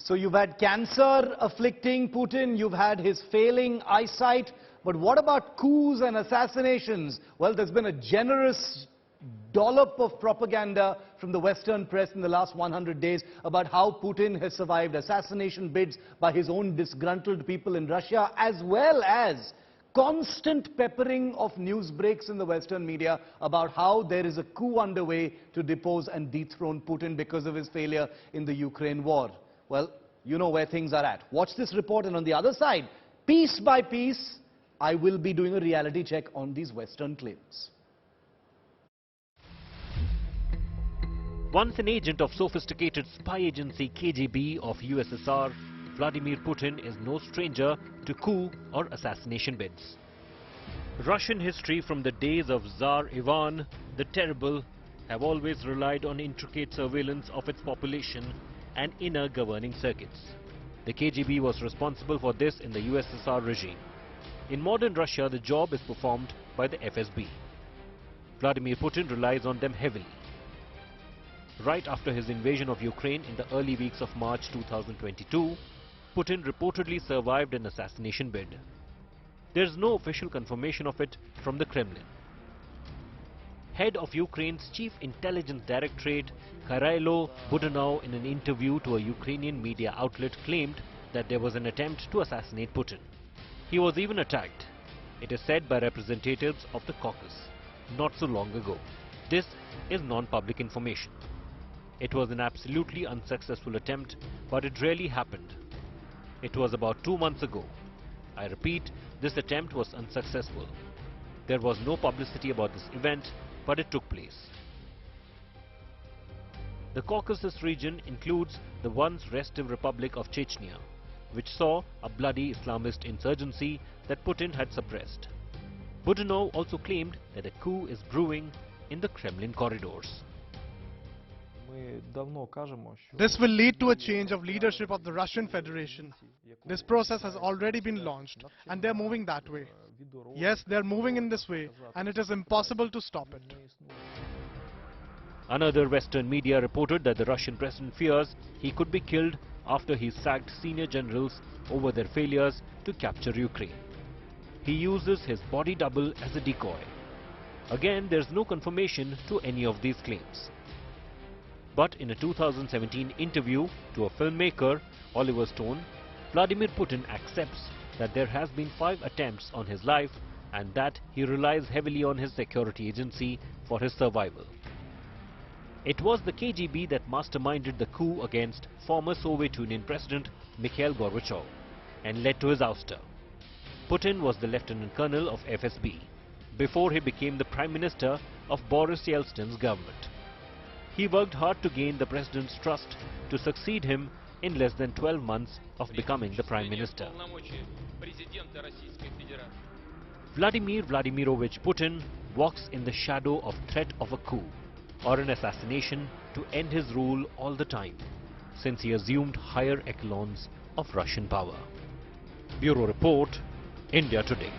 So you've had cancer afflicting Putin, you've had his failing eyesight, but what about coups and assassinations? Well, there's been a generous dollop of propaganda from the Western press in the last 100 days about how Putin has survived assassination bids by his own disgruntled people in Russia, as well as constant peppering of news breaks in the Western media about how there is a coup underway to depose and dethrone Putin because of his failure in the Ukraine war. Well, you know where things are at. Watch this report, and on the other side, piece by piece, I will be doing a reality check on these Western claims. Once an agent of sophisticated spy agency KGB of USSR, Vladimir Putin is no stranger to coup or assassination bids. Russian history from the days of Tsar Ivan the Terrible have always relied on intricate surveillance of its population and inner governing circuits. The KGB was responsible for this in the USSR regime. In modern Russia, the job is performed by the FSB. Vladimir Putin relies on them heavily. Right after his invasion of Ukraine in the early weeks of March 2022, Putin reportedly survived an assassination bid. There is no official confirmation of it from the Kremlin. Head of Ukraine's Chief Intelligence Directorate, Khyrylo Budanov, in an interview to a Ukrainian media outlet, claimed that there was an attempt to assassinate Putin. He was even attacked, it is said, by representatives of the caucus not so long ago. This is non-public information. It was an absolutely unsuccessful attempt, but it really happened. It was about 2 months ago. I repeat, this attempt was unsuccessful. There was no publicity about this event, but it took place. The Caucasus region includes the once restive Republic of Chechnya, which saw a bloody Islamist insurgency that Putin had suppressed. Budanov also claimed that a coup is brewing in the Kremlin corridors. This will lead to a change of leadership of the Russian Federation. This process has already been launched, and they're moving that way. Yes, they're moving in this way, and it is impossible to stop it. Another Western media reported that the Russian president fears he could be killed after he sacked senior generals over their failures to capture Ukraine. He uses his body double as a decoy. Again, there's no confirmation to any of these claims. But in a 2017 interview to a filmmaker, Oliver Stone, Vladimir Putin accepts that there has been 5 attempts on his life and that he relies heavily on his security agency for his survival. It was the KGB that masterminded the coup against former Soviet Union President Mikhail Gorbachev and led to his ouster. Putin was the Lieutenant Colonel of FSB before he became the Prime Minister of Boris Yeltsin's government. He worked hard to gain the president's trust to succeed him in less than 12 months of becoming the Prime Minister. Vladimir Vladimirovich Putin walks in the shadow of threat of a coup or an assassination to end his rule all the time, since he assumed higher echelons of Russian power. Bureau Report, India Today.